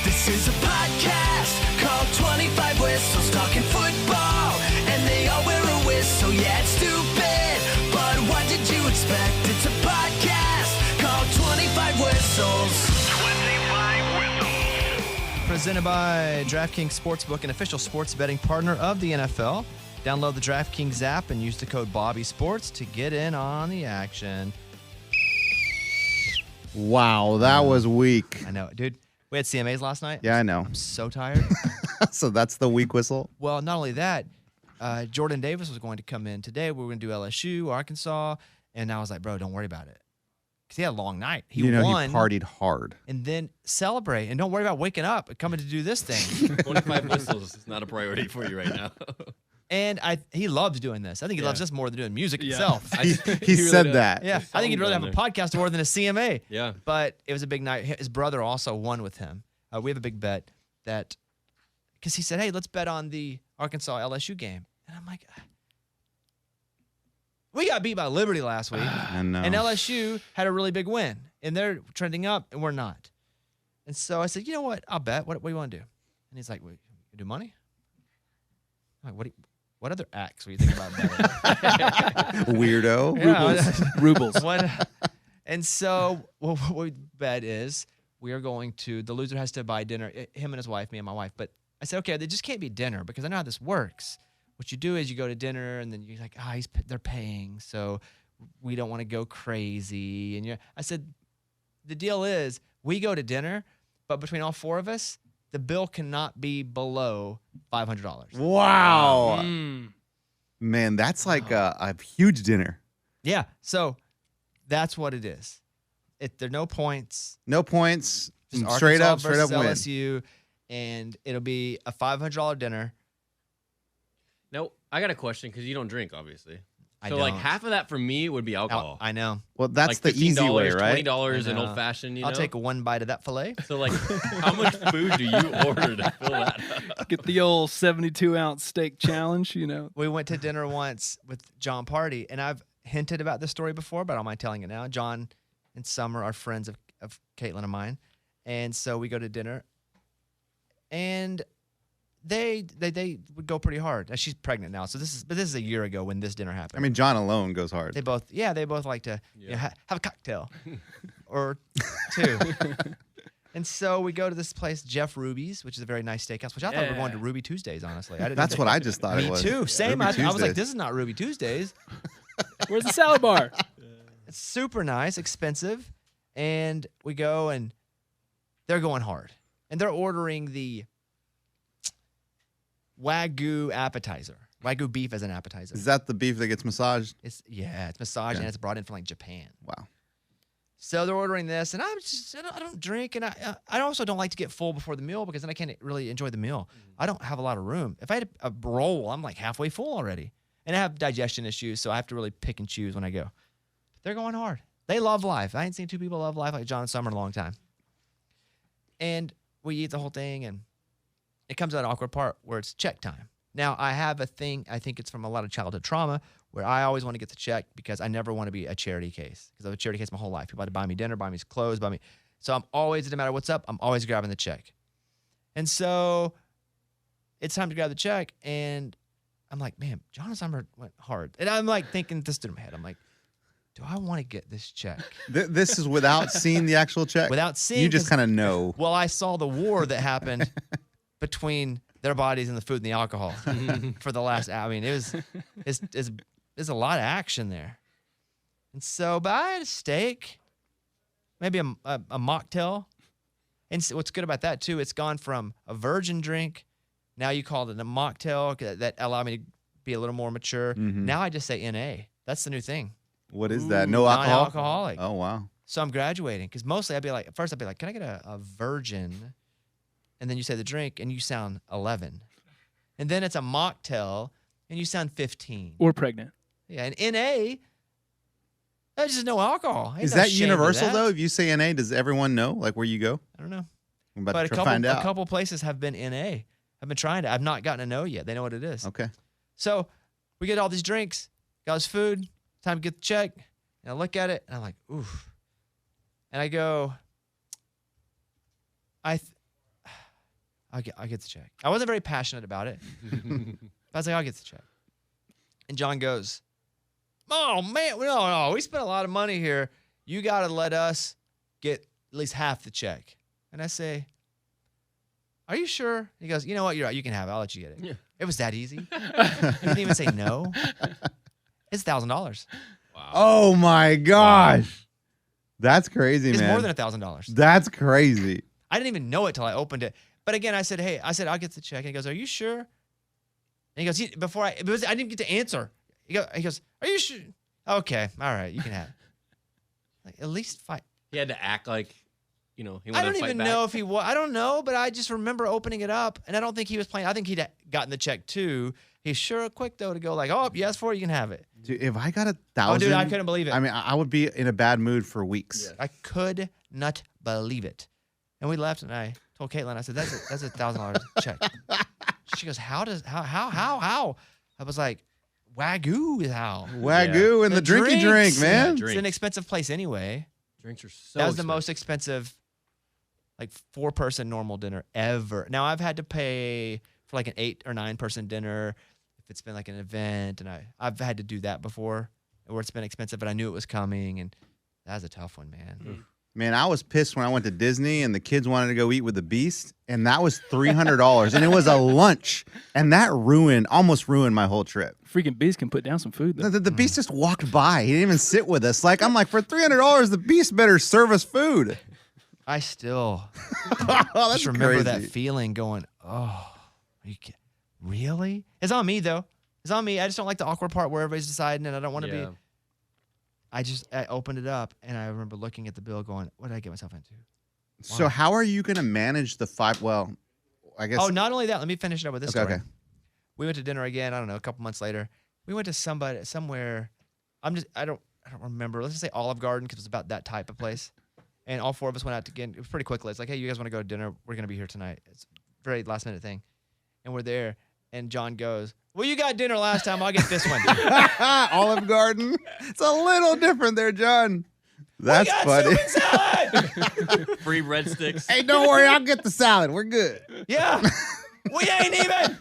This is a podcast called 25 Whistles, talking football, and they all wear a whistle. Yeah, it's stupid, but what did you expect? It's a podcast called 25 Whistles. 25 Whistles. Presented by DraftKings Sportsbook, an official sports betting partner of the NFL. Download the DraftKings app and use the code BobbySports to get in on the action. Wow, that was weak. I know, dude. We had CMAs last night. Yeah, I know. I'm so tired. So that's the weak whistle? Well, not only that, Jordan Davis was going to come in today. We were going to do LSU, Arkansas, and I was like, bro, don't worry about it. Because he had a long night. He won. He partied hard. And then celebrate. And don't worry about waking up and coming to do this thing. 25 whistles is not a priority for you right now. And he loves doing this. I think he loves this more than doing music itself. He said that. Yeah, I think he'd rather have a podcast more than a CMA. Yeah. But it was a big night. His brother also won with him. We have a big bet that, because he said, hey, let's bet on the Arkansas LSU game. And I'm like, we got beat by Liberty last week. I know. And LSU had a really big win. And they're trending up, and we're not. And so I said, you know what? I'll bet. What do you want to do? And he's like, wait, you do money? I'm like, what other acts were you thinking about betting? Weirdo. Yeah. Rubles. And so what we bet is we are going to, the loser has to buy dinner, him and his wife, me and my wife. But I said, okay, they just can't be dinner because I know how this works. What you do is you go to dinner and then you're like, they're paying, so we don't want to go crazy. And I said, the deal is we go to dinner, but between all four of us, the bill cannot be below $500. Wow. Man, that's like a huge dinner. Yeah, so that's what it is. There are no points. No points. Just Straight Arkansas up versus win. LSU, and it'll be a $500 dinner. No, I got a question because you don't drink, obviously. I So like don't. half of that for me would be alcohol. I know. Well, that's like the easy way, right? $20 I an know. old fashioned. I'll take one bite of that filet. So like, how much food do you order to fill that up? Get the old 72-ounce steak challenge, you know. We went to dinner once with John Party, and I've hinted about this story before, but I don't mind telling it now. John and Summer are friends of Caitlin and mine, and so we go to dinner, and they would go pretty hard. She's pregnant now, so this is a year ago when this dinner happened. I mean, John alone goes hard. They both like to you know, have a cocktail or two. And so we go to this place, Jeff Ruby's, which is a very nice steakhouse, which I thought we were going to Ruby Tuesdays, honestly. That's what I just thought it was. Me too. Same. Ruby I was like, Tuesdays. this is not Ruby Tuesdays. Where's the salad bar? It's super nice, expensive. And we go, and they're going hard. And they're ordering the Wagyu appetizer. Wagyu beef as an appetizer. Is that the beef that gets massaged? It's massaged, Okay. and it's brought in from like Japan. Wow. So they're ordering this, and I don't drink, and I also don't like to get full before the meal because then I can't really enjoy the meal. I don't have a lot of room. If I had a roll, I'm like halfway full already. And I have digestion issues, so I have to really pick and choose when I go. They're going hard. They love life. I ain't seen two people love life like John and Summer in a long time. And we eat the whole thing, and it comes to that awkward part where it's check time. Now, I have a thing, I think it's from a lot of childhood trauma, where I always want to get the check because I never want to be a charity case. Because I have a charity case my whole life. People had to buy me dinner, buy me clothes, buy me. So I'm always, no matter what's up, I'm always grabbing the check. And so it's time to grab the check, and I'm like, man, John and Summer went hard. And I'm like thinking this in my head. I'm like, do I want to get this check? This is without seeing the actual check? Without seeing. You just kind of know. Well, I saw the war that happened between their bodies and the food and the alcohol for the last hour. I mean, there's a lot of action there. And so, but I had a steak, maybe a mocktail. And so what's good about that, too, it's gone from a virgin drink. Now you call it a mocktail. That allowed me to be a little more mature. Now I just say NA. That's the new thing. What is that? No alcohol? Non-alcoholic. Oh, wow. So I'm graduating because mostly I'd be like, can I get a virgin? And then you say the drink and you sound 11. And then it's a mocktail and you sound 15. Or pregnant. Yeah, and NA, that's just no alcohol. Ain't Is no that shame to universal, that. though? If you say NA, does everyone know, like, where you go? I don't know. I'm about But to find a out. couple places have been NA. I've been trying to. I've not gotten a no yet. They know what it is. Okay. So we get all these drinks, got this food, time to get the check. And I look at it, and I'm like, oof. And I go, I'll get the check. I wasn't very passionate about it. I was like, I'll get the check. And John goes, oh, man, no, we spent a lot of money here. You got to let us get at least half the check. And I say, are you sure? He goes, you know what? You're right. You can have it. I'll let you get it. Yeah. It was that easy. He didn't even say no. It's $1,000. Wow. Oh my gosh. That's crazy, It's man. more than $1,000. That's crazy. I didn't even know it till I opened it. But again, I said, I'll get the check. And he goes, are you sure? And he goes, I didn't get to answer. He goes, are you sure? Okay, all right, you can have it. Like, at least fight. He had to act like, he wanted I to don't fight even back. know if he was. I don't know, but I just remember opening it up, and I don't think he was playing. I think he'd gotten the check too. He's sure quick though to go like, oh, you asked for it, you can have it. Dude, if I got 1,000, Oh, dude, I couldn't believe it. I mean, I would be in a bad mood for weeks. I could not believe it. And we left, and I told Caitlin, I said, that's $1,000 check. She goes, how? I was like, Wagyu is how. Wagyu and the drinky drink, drinks. man. It's an expensive place anyway. Drinks are so That was the expensive. most expensive, like 4-person normal dinner ever. Now I've had to pay for like an 8 or 9-person dinner if it's been like an event, and I've had to do that before where it's been expensive, but I knew it was coming, and that was a tough one, man. Man, I was pissed when I went to Disney and the kids wanted to go eat with the Beast, and that was $300, and it was a lunch, and that almost ruined my whole trip. Freaking Beast can put down some food, though. The Beast just walked by. He didn't even sit with us. I'm like, for $300, the Beast better serve us food. I still Oh, that's just remember that crazy. feeling going, oh, really? It's on me, though. It's on me. I just don't like the awkward part where everybody's deciding, and I don't want to be. I opened it up, and I remember looking at the bill going, what did I get myself into? So how are you going to manage the 5? Well, I guess. Oh, not only that. Let me finish it up with this story. Okay. We went to dinner again. I don't know, a couple months later. We went to somewhere. I don't remember. Let's just say Olive Garden because it's about that type of place. And all 4 of us went out again. It was pretty quickly. It's like, hey, you guys want to go to dinner? We're gonna be here tonight. It's a very last minute thing. And we're there. And John goes, well, you got dinner last time. I'll get this one. Olive Garden. It's a little different there, John. That's funny. Soup and salad. Free breadsticks. Hey, don't worry. I'll get the salad. We're good. Yeah. We ain't even.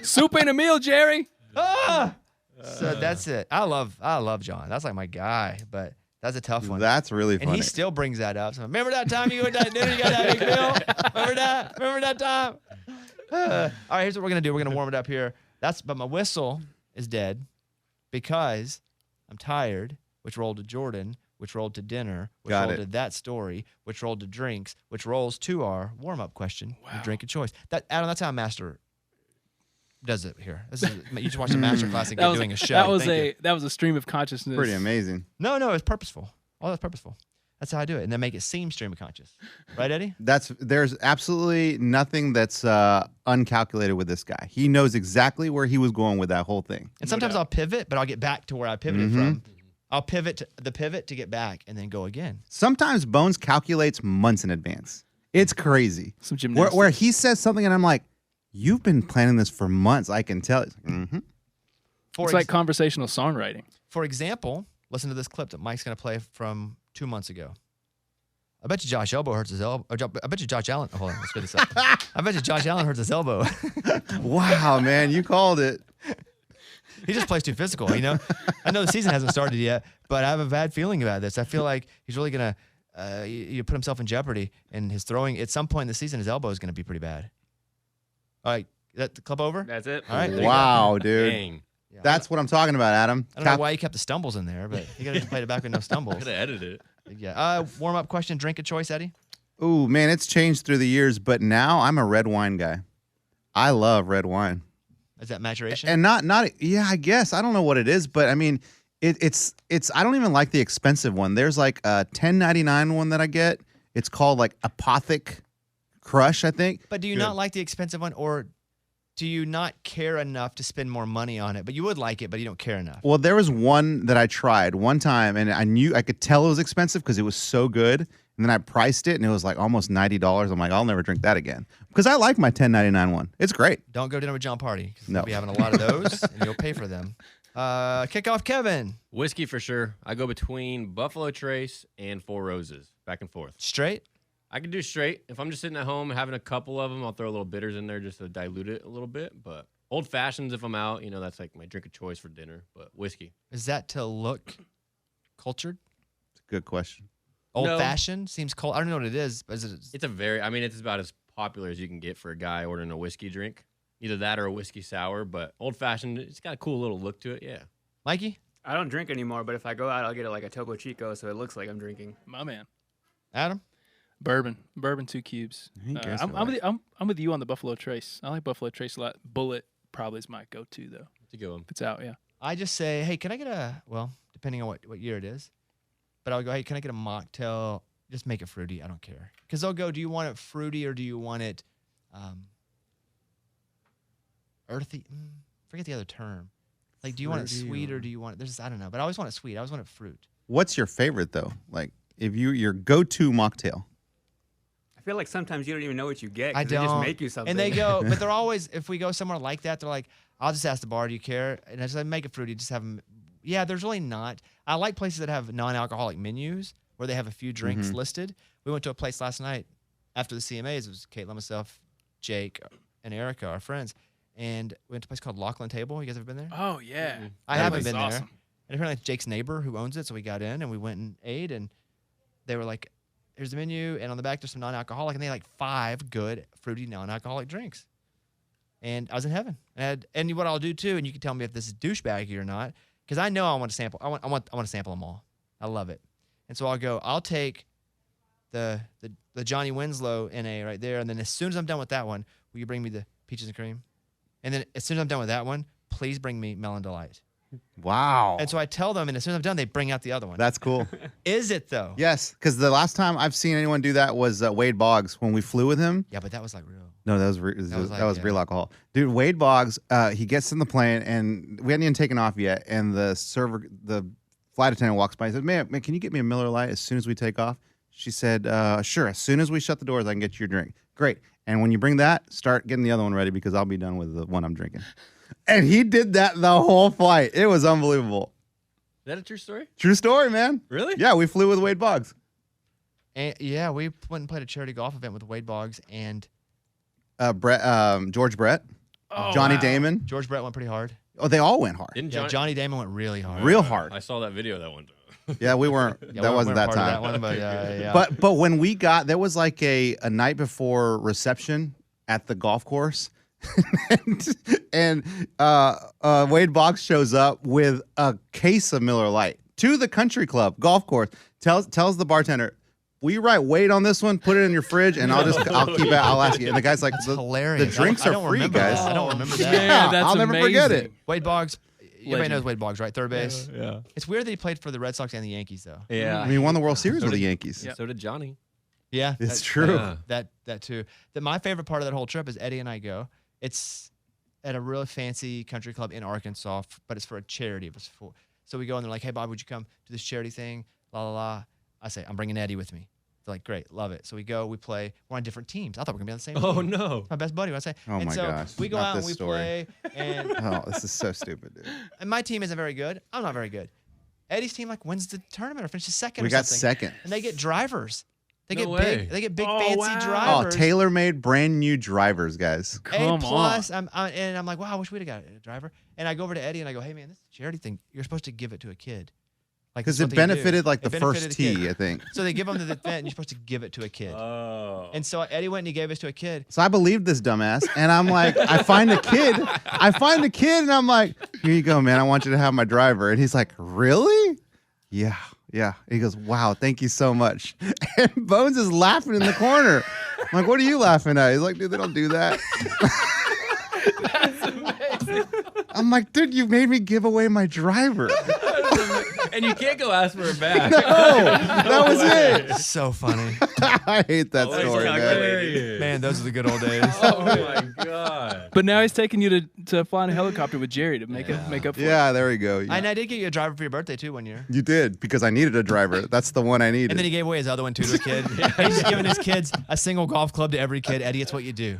Soup ain't a meal, Jerry. So that's it. I love John. That's like my guy, but that's a tough one. That's really And funny. he still brings that up. So remember that time you went to that dinner, you got that big bill? Remember that time? All right, here's what we're gonna do. We're gonna warm it up here. But my whistle is dead because I'm tired, which rolled to Jordan, which rolled to dinner, which Got rolled it. to that story, which rolled to drinks, which rolls to our warm-up question, the drink of choice. Adam, that's how a master does it here. You just watched a master class and get doing a show. That was a stream of consciousness. Pretty amazing. No, it's purposeful. All that's purposeful. That's how I do it, and then make it seem stream of conscious. Right, Eddie? There's absolutely nothing that's uncalculated with this guy. He knows exactly where he was going with that whole thing. And sometimes I'll pivot, but I'll get back to where I pivoted from. I'll pivot to the pivot to get back and then go again. Sometimes Bones calculates months in advance. It's crazy. Some gymnastics. Where he says something and I'm like, you've been planning this for months. I can tell. Mm-hmm. It's like conversational songwriting. For example, listen to this clip that Mike's going to play from 2 months ago. I bet you Josh Elbow hurts his elbow. I bet you Josh Allen. Hold on, let's get this up. I bet you Josh Allen hurts his elbow. Wow, man, you called it. He just plays too physical, you know? I know the season hasn't started yet, but I have a bad feeling about this. I feel like he's really going to put himself in jeopardy, and his throwing, at some point in the season, his elbow is going to be pretty bad. All right, is that the clip over? That's it. All right, there you go. Wow, dude. Dang. Yeah, That's what I'm talking about, Adam. I don't know why you kept the stumbles in there, but you got to play it back with no stumbles. Could have edited it. Yeah. Warm-up question, drink of choice, Eddie? Ooh, man, it's changed through the years, but now I'm a red wine guy. I love red wine. Is that maturation? And yeah, I guess. I don't know what it is, but I mean, it's I don't even like the expensive one. There's like a $10.99 one that I get. It's called like Apothic Crush, I think. But do you not like the expensive one, or do you not care enough to spend more money on it? But you would like it, but you don't care enough. Well, there was one that I tried one time, and I could tell it was expensive because it was so good. And then I priced it, and it was like almost $90. I'm like, I'll never drink that again because I like my $10.99 one. It's great. Don't go dinner with John Party. 'Cause No. You'll be having a lot of those, and you'll pay for them. Kickoff Kevin. Whiskey for sure. I go between Buffalo Trace and Four Roses, back and forth. Straight? I can do straight. If I'm just sitting at home having a couple of them, I'll throw a little bitters in there just to dilute it a little bit. But old fashions, if I'm out, that's like my drink of choice for dinner. But whiskey. Is that to look cultured? It's a good question. Old No. fashioned seems cold. I don't know what it is. But It's it's about as popular as you can get for a guy ordering a whiskey drink. Either that or a whiskey sour. But old fashioned, it's got a cool little look to it. Yeah. Mikey, I don't drink anymore, but if I go out, I'll get it like a Topo Chico, so it looks like I'm drinking. My man. Adam. Bourbon 2 cubes. He guessed it I'm, right. I'm with you on the Buffalo Trace. I like Buffalo Trace a lot. Bullet probably is my go-to though. It's a good one. If it's out, yeah. I just say, hey, can I get depending on what year it is, but I'll go, hey, can I get a mocktail? Just make it fruity. I don't care. Because they'll go, do you want it fruity or do you want it earthy? Forget the other term. Like, do you want it Fruity sweet or- or do you want it? I don't know. But I always want it sweet. I always want it fruit. What's your favorite though? Like, if your go-to mocktail. I feel like sometimes you don't even know what you get. 'Cause I They just don't. make you something. And they go, but they're always, if we go somewhere like that, they're like, I'll just ask the bar, do you care? And I just like, make it fruity. Just have them. Yeah, there's really not. I like places that have non-alcoholic menus where they have a few drinks listed. We went to a place last night after the CMAs. It was Caitlin, myself, Jake, and Erica, our friends. And we went to a place called Lachlan Table. You guys ever been there? Oh yeah. I That haven't place been is there. awesome. And apparently it's Jake's neighbor who owns it. So we got in and we went and ate. And they were like, here's the menu. And on the back, there's some non-alcoholic. And they had like 5 good, fruity, non-alcoholic drinks. And I was in heaven. And what I'll do too, and you can tell me if this is douchebaggy or not, because I know I want to sample. I want to sample them all. I love it. And so I'll take the Johnny Winslow NA right there. And then as soon as I'm done with that one, will you bring me the peaches and cream? And then as soon as I'm done with that one, please bring me Melon Delight. Wow. And so I tell them, and as soon as I'm done, they bring out the other one. That's cool. Is it though? Yes, because the last time I've seen anyone do that was Wade Boggs when we flew with him. Yeah, but that was like real. No, that was like, real alcohol. Dude, Wade Boggs, he gets in the plane and we hadn't even taken off yet, and the flight attendant walks by and says, man, can you get me a Miller Lite as soon as we take off? She said, sure, as soon as we shut the doors, I can get you your drink. Great. And when you bring that, start getting the other one ready because I'll be done with the one I'm drinking. And he did that the whole flight. It was unbelievable. Is that a true story? True story, man. Really? Yeah, we flew with Wade Boggs. And yeah, we went and played a charity golf event with Wade Boggs and George Brett, Oh, Johnny wow. Damon. George Brett went pretty hard. Oh, they all went hard. Didn't Yeah, Johnny? Johnny Damon went really hard. Real hard. I saw that video that one time. Yeah, we weren't. Yeah, that we wasn't weren't that part of time. That one, but yeah. But when we got, there was like a night before reception at the golf course, and Wade Boggs shows up with a case of Miller Lite to the country club golf course. Tells the bartender, will you write Wade on this one? Put it in your fridge, and I'll keep it. I'll ask you. And the guy's like, That's the hilarious. drinks I are don't free, remember guys. that. I don't remember that. Man, that's I'll never forget amazing. it. Wade Boggs. Everybody Legend. knows Wade Boggs, right? Third base. Yeah. It's weird that he played for the Red Sox and the Yankees, though. Yeah. I mean, he won the World Series with the Yankees. Yeah. So did Johnny. Yeah, It's true. Yeah. That too. My favorite part of that whole trip is Eddie and I go. It's at a really fancy country club in Arkansas, but it's for a charity. So we go and they're like, "Hey, Bob, would you come to this charity thing?" La la la. I say, "I'm bringing Eddie with me." They're like, "Great, love it." So we go, we play. We're on different teams. I thought we were gonna be on the same Oh team. no. My best buddy, I say. Oh and my so gosh, we go not out and this we story. play, and, Oh, this is so stupid, dude. and my team isn't very good. I'm not very good. Eddie's team like wins the tournament or finishes second. We or got something. second. And they get drivers. They No get way. big. They get big Oh, fancy wow. Oh, drivers. tailor-made, brand new drivers, guys. Come A+. on. And I'm like, wow, I wish we'd have got a driver. And I go over to Eddie and I go, hey man, this charity thing, you're supposed to give it to a kid. Like Because it's it something you do. benefited like the It benefited first the kid. tee, I think. So they give them to the event and you're supposed to give it to a kid. Oh. And so Eddie went and he gave us to a kid. So I believed this dumbass, and I'm like, I find a kid, and I'm like, here you go, man. I want you to have my driver. And he's like, really? Yeah. He goes, wow, thank you so much. And Bones is laughing in the corner. I'm like, what are you laughing at? He's like, dude, they don't do that. That's amazing. I'm like, dude, you made me give away my driver. And you can't go ask for it back. No, that was it. So funny. I hate that Oh, story, man. hilarious. Man, those are the good old days. Oh my god. But now he's taking you to fly in a helicopter with Jerry to make up for it. Yeah, there we go. And I did get you a driver for your birthday too one year. You did, because I needed a driver. That's the one I needed. And then he gave away his other one too to a kid. He's just giving his kids a single golf club to every kid. Eddie, it's what you do.